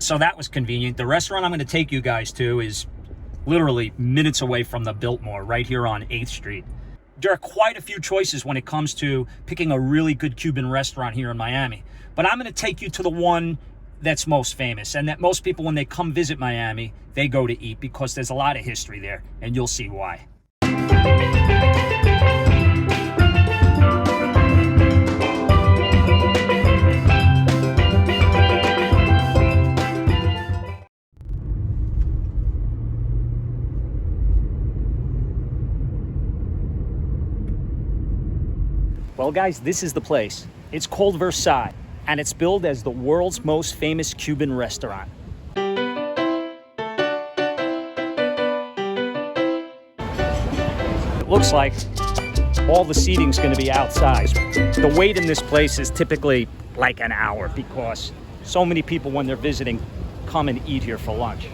So that was convenient. The restaurant I'm going to take you guys to is literally minutes away from the Biltmore, right here on 8th Street. There are quite a few choices when it comes to picking a really good Cuban restaurant here in Miami. But I'm going to take you to the one that's most famous, and that most people, when they come visit Miami, they go to eat, because there's a lot of history there, and you'll see why. Well, guys, this is the place. It's called Versailles, and it's billed as the world's most famous Cuban restaurant. It looks like all the seating's going to be outside. The wait in this place is typically like an hour, because so many people, when they're visiting, come and eat here for lunch.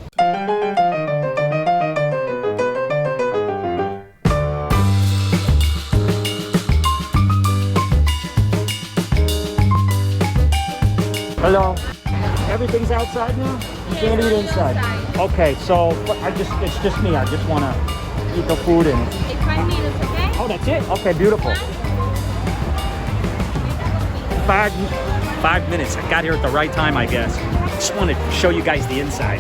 Hello. Everything's outside now? You can't eat inside. Okay, so it's just me. I just want to eat the food and... It's 5 minutes, okay? Oh, that's it? Okay, beautiful. 5 minutes. I got here at the right time, I guess. Just wanted to show you guys the inside.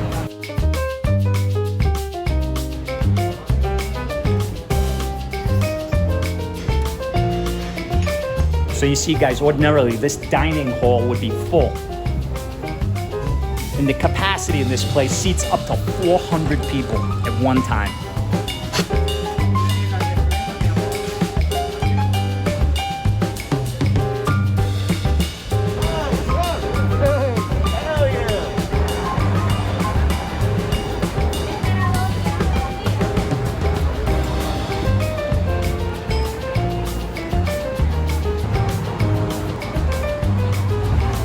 So you see, guys, ordinarily this dining hall would be full. And the capacity in this place seats up to 400 people at one time.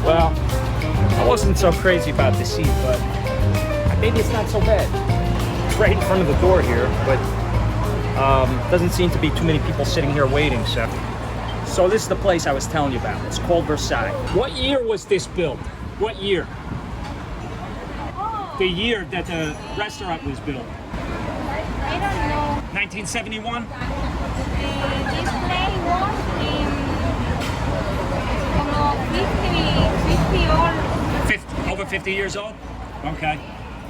Well, I wasn't so crazy about the seat, but maybe it's not so bad. It's right in front of the door here, but doesn't seem to be too many people sitting here waiting. So this is the place I was telling you about. It's called Versailles. What year was this built? What year? The year that the restaurant was built. I don't know. 1971? This place was in como 50 or 50, over 50 years old? Okay.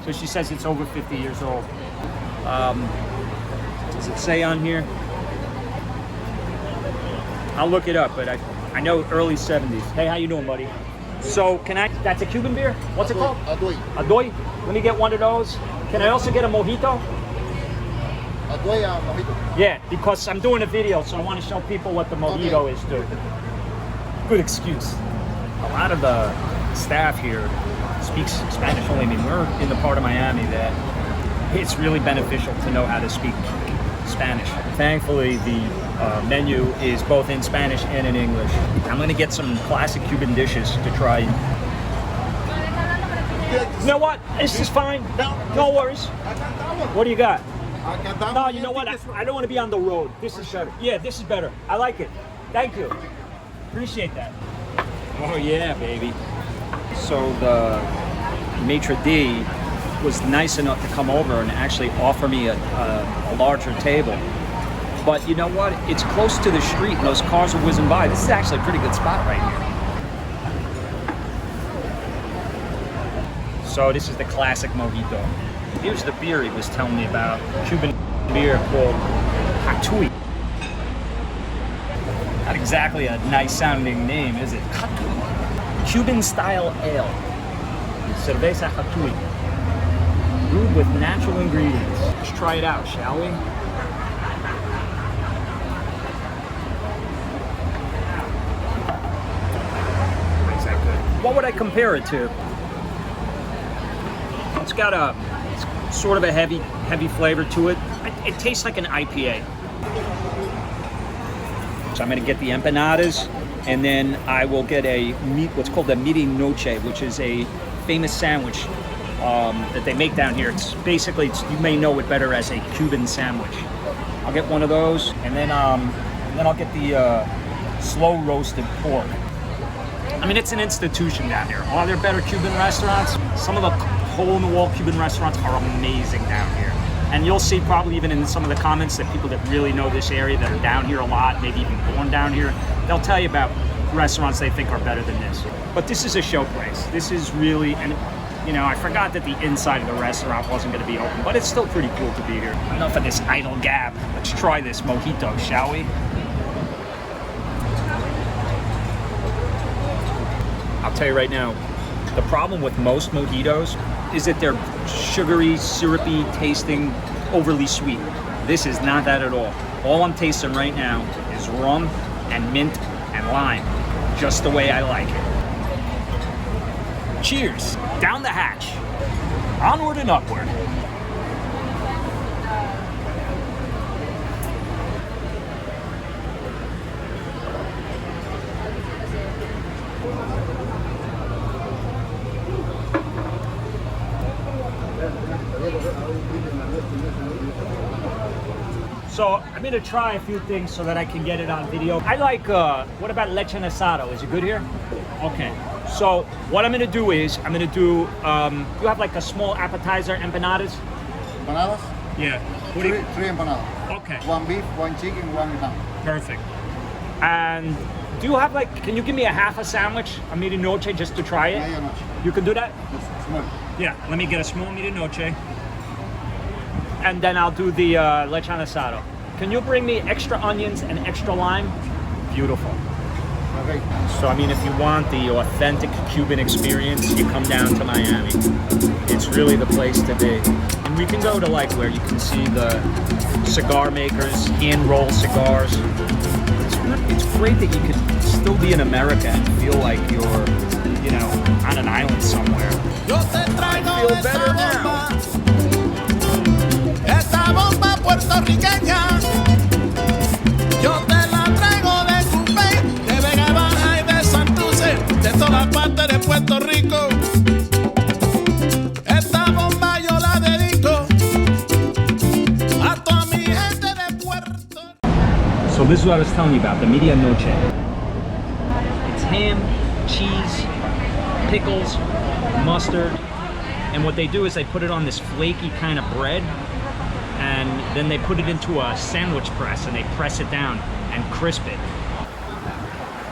So she says it's over 50 years old. Does it say on here? I'll look it up, but I know early 70s. Hey, how you doing, buddy? So that's a Cuban beer? What's it called? Adoy. Adoy? Let me get one of those. Can I also get a Mojito? Adoy Mojito. Yeah, because I'm doing a video, so I want to show people what the Mojito is too. Good excuse. A lot of the staff here speaks Spanish only. I mean, we're in the part of Miami that it's really beneficial to know how to speak Spanish. Thankfully, the menu is both in Spanish and in English. I'm gonna get some classic Cuban dishes to try. You know what? This is fine. No worries. What do you got? No, you know what? I don't want to be on the road. This is better. Yeah, this is better. I like it. Thank you. Appreciate that. Oh yeah, baby. So the maitre d' was nice enough to come over and actually offer me a larger table. But you know what? It's close to the street and those cars are whizzing by. This is actually a pretty good spot right here. So this is the classic Mojito. Here's the beer he was telling me about. Cuban beer called Hatui. Not exactly a nice sounding name, is it? Hatui. Cuban style ale. Cerveza Hatui. Brewed with natural ingredients. Let's try it out, shall we? Is that good? What would I compare it to? It's got a sort of a heavy flavor to it. It tastes like an IPA. So I'm going to get the empanadas, and then I will get what's called a midi noche, which is a famous sandwich that they make down here. It's basically, you may know it better as a Cuban sandwich. I'll get one of those, and then I'll get the slow roasted pork. I mean, it's an institution down here. Are there better Cuban restaurants? Some of the hole-in-the-wall Cuban restaurants are amazing down here. And you'll see probably even in some of the comments that people that really know this area, that are down here a lot, maybe even born down here, they'll tell you about restaurants they think are better than this. But this is a show place. This is really, and you know, I forgot that the inside of the restaurant wasn't going to be open, but it's still pretty cool to be here. Enough of this idle gab. Let's try this mojito, shall we? I'll tell you right now, the problem with most mojitos is that they're sugary, syrupy tasting, overly sweet. This is not that at all. All I'm tasting right now is rum and mint and lime, just the way I like it. Cheers, down the hatch, onward and upward. So I'm gonna try a few things so that I can get it on video. I like, what about leche en asado? Is it good here? Okay. So what I'm gonna do is, I'm gonna do, you have like a small appetizer, empanadas? Empanadas? Yeah. Three empanadas. Okay. One beef, one chicken, one ham. Perfect. And do you have like, can you give me a half a sandwich, a medianoche, just to try it? Medianoche. You can do that? Yes, small. Yeah, let me get a small medianoche. And then I'll do the leche en asado. Can you bring me extra onions and extra lime? Beautiful. Okay. So, I mean, if you want the authentic Cuban experience, you come down to Miami. It's really the place to be. And we can go to like where you can see the cigar makers, hand-roll cigars. It's great that you can still be in America and feel like you're, you know, on an island somewhere. I feel better now. Esta bomba puertorriqueña, yo te la traigo de Cuba, de Vega Baja y de Santurce, de toda parte de Puerto Rico. Esta bomba yo la dedico a toda mi gente de Puerto. So this is what I was telling you about, the medianoche. It's ham, cheese, pickles, mustard, and what they do is they put it on this flaky kind of bread, and then they put it into a sandwich press and they press it down and crisp it.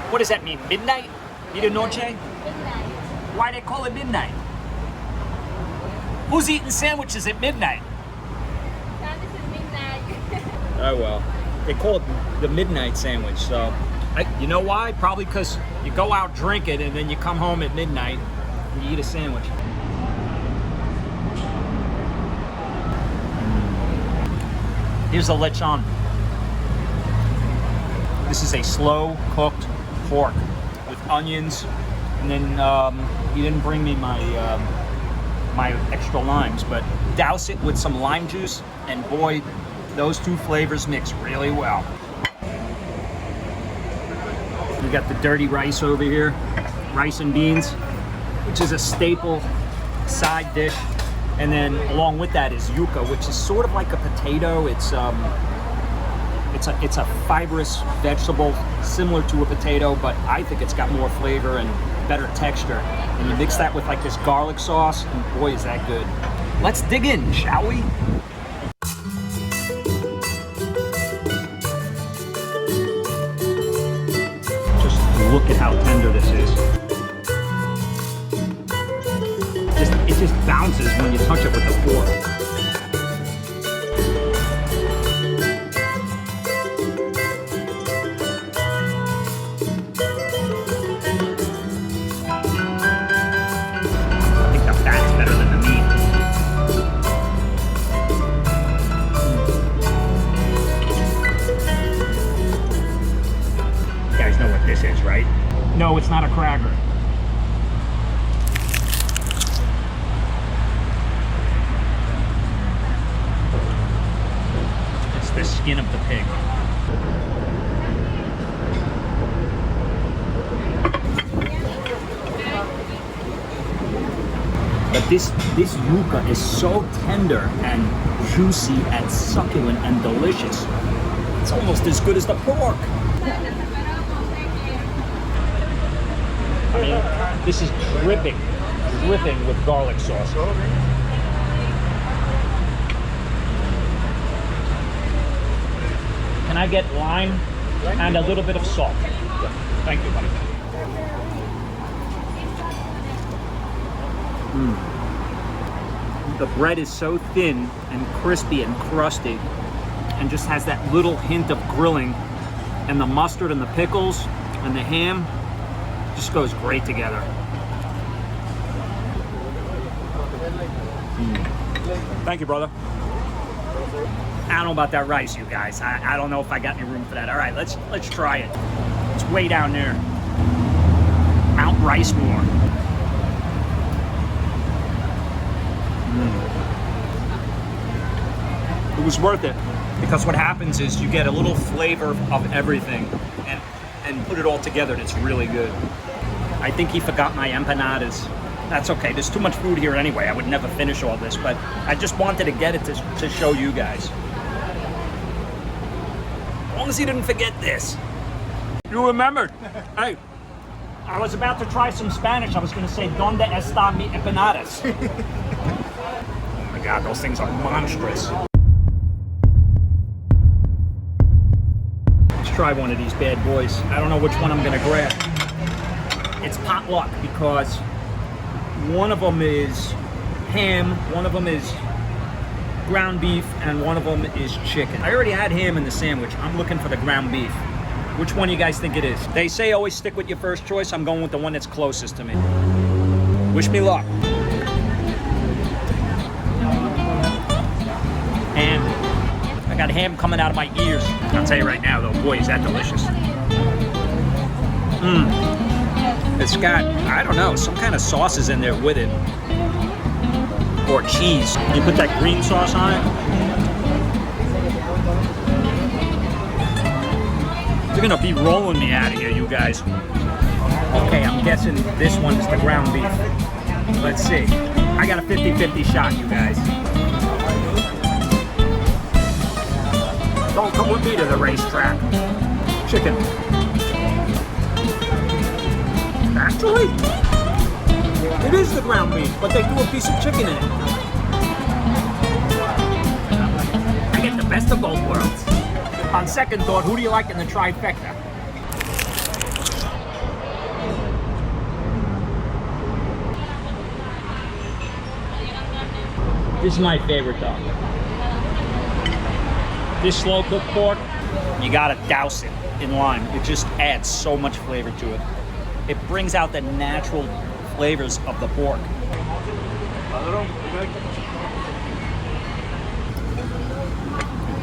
What does that mean? Midnight? Medianoche? Midnight. Why they call it midnight? Who's eating sandwiches at midnight? Now this is midnight. Oh well, they call it the midnight sandwich, so you know why? Probably because you go out drinking and then you come home at midnight and you eat a sandwich. Here's the lechon. This is a slow cooked pork with onions, and then he didn't bring me my my extra limes, but douse it with some lime juice, and boy, those two flavors mix really well. We got the dirty rice over here, rice and beans, which is a staple side dish. And then along with that is yuca, which is sort of like a potato. It's a fibrous vegetable similar to a potato, but I think it's got more flavor and better texture. And you mix that with like this garlic sauce, and boy, is that good. Let's dig in, shall we? Just look at how tender this is. It just bounces when you touch it with the fork. I think the fat's better than the meat. You guys know what this is, right? No, it's not a cracker. The skin of the pig. But this yuca is so tender and juicy and succulent and delicious. It's almost as good as the pork. I mean, This is dripping with garlic sauce. Can I get lime and a little bit of salt? Thank you, buddy. The bread is so thin and crispy and crusty and just has that little hint of grilling, and the mustard and the pickles and the ham just goes great together. Thank you, brother. I don't know about that rice, you guys. I don't know if I got any room for that. All right, let's try it. It's way down there. Mount Ricemore. It was worth it, because what happens is you get a little flavor of everything and put it all together, and it's really good. I think he forgot my empanadas. That's okay, there's too much food here anyway. I would never finish all this, but I just wanted to get it to show you guys. As long as he didn't forget this. You remembered. Hey, I was about to try some Spanish. I was going to say, ¿Dónde está mi empanadas? Oh my God, those things are monstrous. Let's try one of these bad boys. I don't know which one I'm going to grab. It's potluck because one of them is ham, one of them is ground beef, and one of them is chicken. I already had ham in the sandwich. I'm looking for the ground beef. Which one do you guys think it is? They say always stick with your first choice. I'm going with the one that's closest to me. Wish me luck. Ham. I got ham coming out of my ears. I'll tell you right now though, boy, is that delicious. It's got, I don't know, some kind of sauces in there with it. Or cheese. You put that green sauce on it. You're gonna be rolling me out of here, you guys. Okay, I'm guessing this one is the ground beef. Let's see. I got a 50-50 shot, you guys. Don't come with me to the racetrack. Chicken. Actually, it is the ground beef, but they do a piece of chicken in it. I get the best of both worlds. On second thought, who do you like in the trifecta? This is my favorite though. This slow cooked pork, you gotta douse it in lime. It just adds so much flavor to it. It brings out the natural flavors of the pork.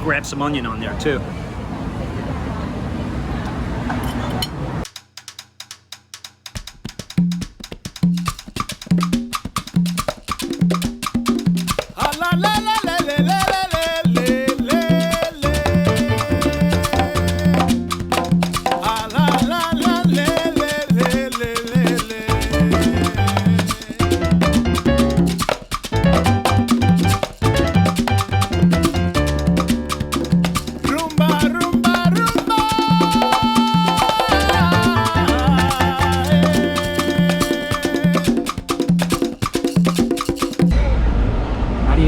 Grab some onion on there too.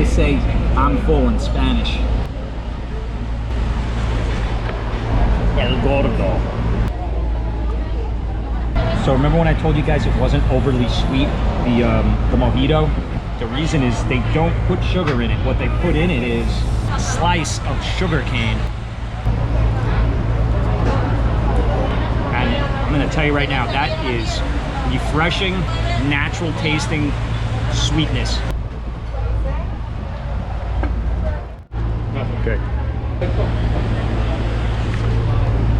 Say I'm full in Spanish. El gordo. So remember when I told you guys it wasn't overly sweet, the mojito? The reason is they don't put sugar in it. What they put in it is a slice of sugar cane. And I'm gonna tell you right now, that is refreshing, natural tasting sweetness.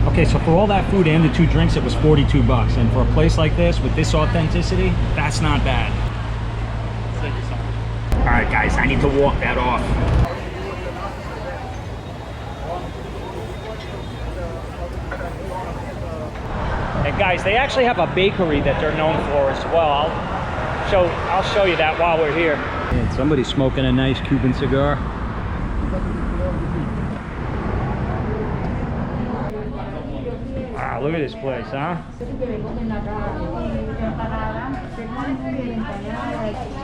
Okay, so for all that food and the 2 drinks, it was 42 bucks. And for a place like this, with this authenticity, that's not bad. All right, guys, I need to walk that off. And guys, they actually have a bakery that they're known for as well. I'll show you that while we're here. And somebody's smoking a nice Cuban cigar. Wow, look at this place, huh?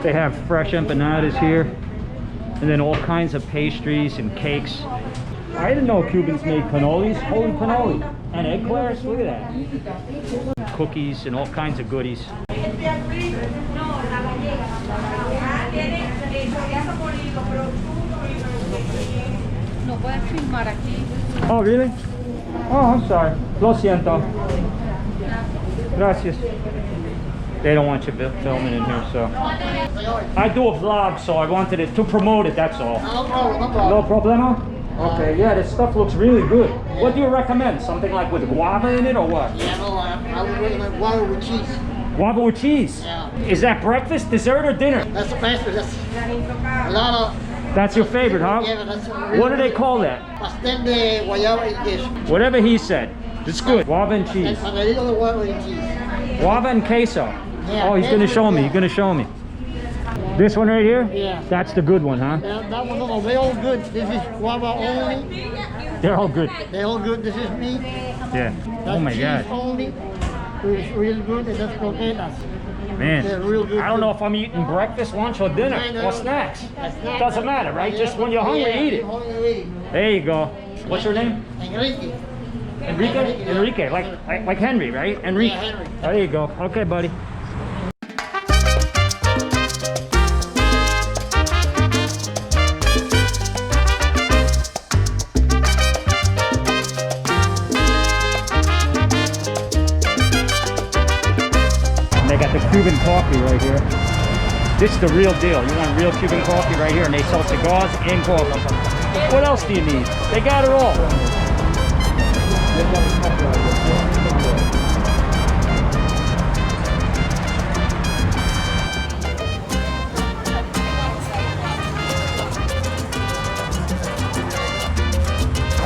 They have fresh empanadas here, and then all kinds of pastries and cakes. I didn't know Cubans made cannolis. Holy cannoli. And eclairs, look at that. Cookies and all kinds of goodies. Oh, really? Oh, I'm sorry. Lo siento. Gracias. They don't want you filming in here, so. I do a vlog, so I wanted it to promote it, that's all. No problem, no problem. No problema? Okay, yeah, this stuff looks really good. What do you recommend? Something like with guava in it or what? Yeah, no, I would recommend guava with cheese. Guava with cheese? Yeah. Is that breakfast, dessert, or dinner? That's the best. That's a lot of... That's your favorite, huh? Yeah, that's What do they call that? Pastel de guayaba y queso. Whatever he said. It's good. Guava and cheese. Empanadito de guava y cheese. Guava and queso. Yeah, Oh, he's gonna show me. He's gonna show me. This one right here? Yeah. That's the good one, huh? That one, no, they're all good. This is guava only. They're all good. They're all good. This is meat. Yeah. That's Oh my cheese God. only. It's real good, and that's croquetas. Man, They're real good. I don't know if I'm eating breakfast, lunch, or dinner, or snacks. Doesn't matter, right? Just when you're hungry, eat it. There you go. What's your name? Enrique. Enrique? Enrique, like Henry, right? Enrique. Yeah, Henry. There you go. Okay, buddy. They got the Cuban coffee right here. This is the real deal. You want real Cuban coffee right here, and they sell cigars and coffee. What else do you need? They got it all.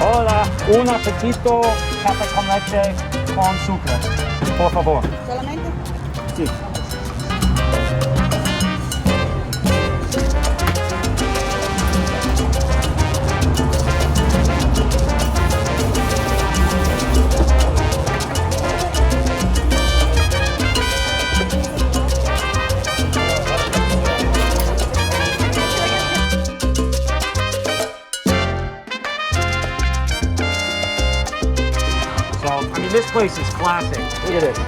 Hola, un apetito café con leche con azúcar, por favor. ¿Solamente? Sí. So, I mean, this place is classic. Look at this.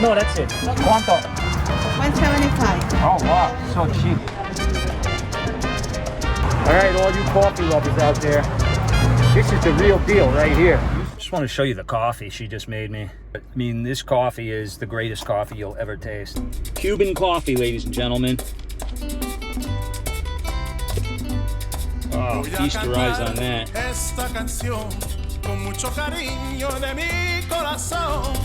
No, that's it. ¿Cuánto? 175. Oh, wow. So cheap. All right, all you coffee lovers out there. This is the real deal right here. Just want to show you the coffee she just made me. I mean, this coffee is the greatest coffee you'll ever taste. Cuban coffee, ladies and gentlemen. Oh, feast your eyes on that. Esta canción con mucho cariño de mi corazón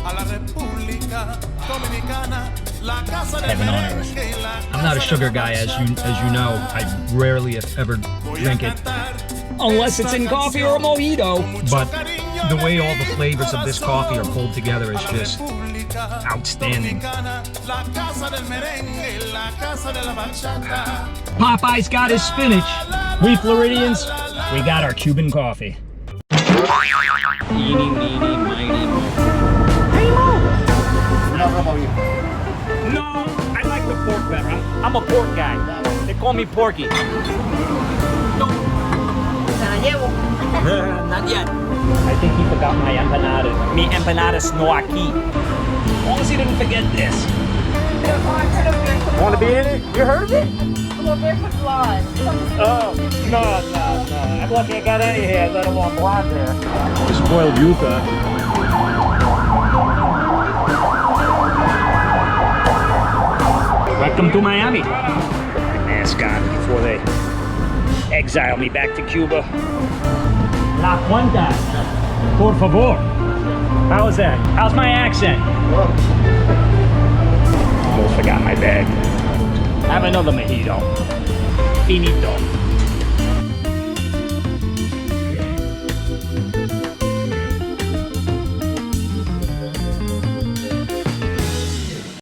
a la República Dominicana, la casa del Heaven on merengue, earth. la I'm not a casa sugar del guy, as you know. I rarely if ever drink it, unless it's in coffee or a mojito. But the way all the flavors of this coffee are pulled together is just outstanding. Popeye's got his spinach. We Floridians, we got our Cuban coffee. Eeny, meeny, miny, mo. No, I like the pork better. I'm a pork guy. They call me Porky. Not yet. I think he forgot my empanada. Mi empanadas no aquí. As long as he didn't forget this. Want to be in it? You heard of it? Oh, no. I'm lucky I got out of here, let alone blonde there. Spoiled yuca. Welcome to Miami. Mask on before they exile me back to Cuba. La cuenta, por favor. How was that? How's my accent? Almost forgot my bag. Have another mojito. Finito.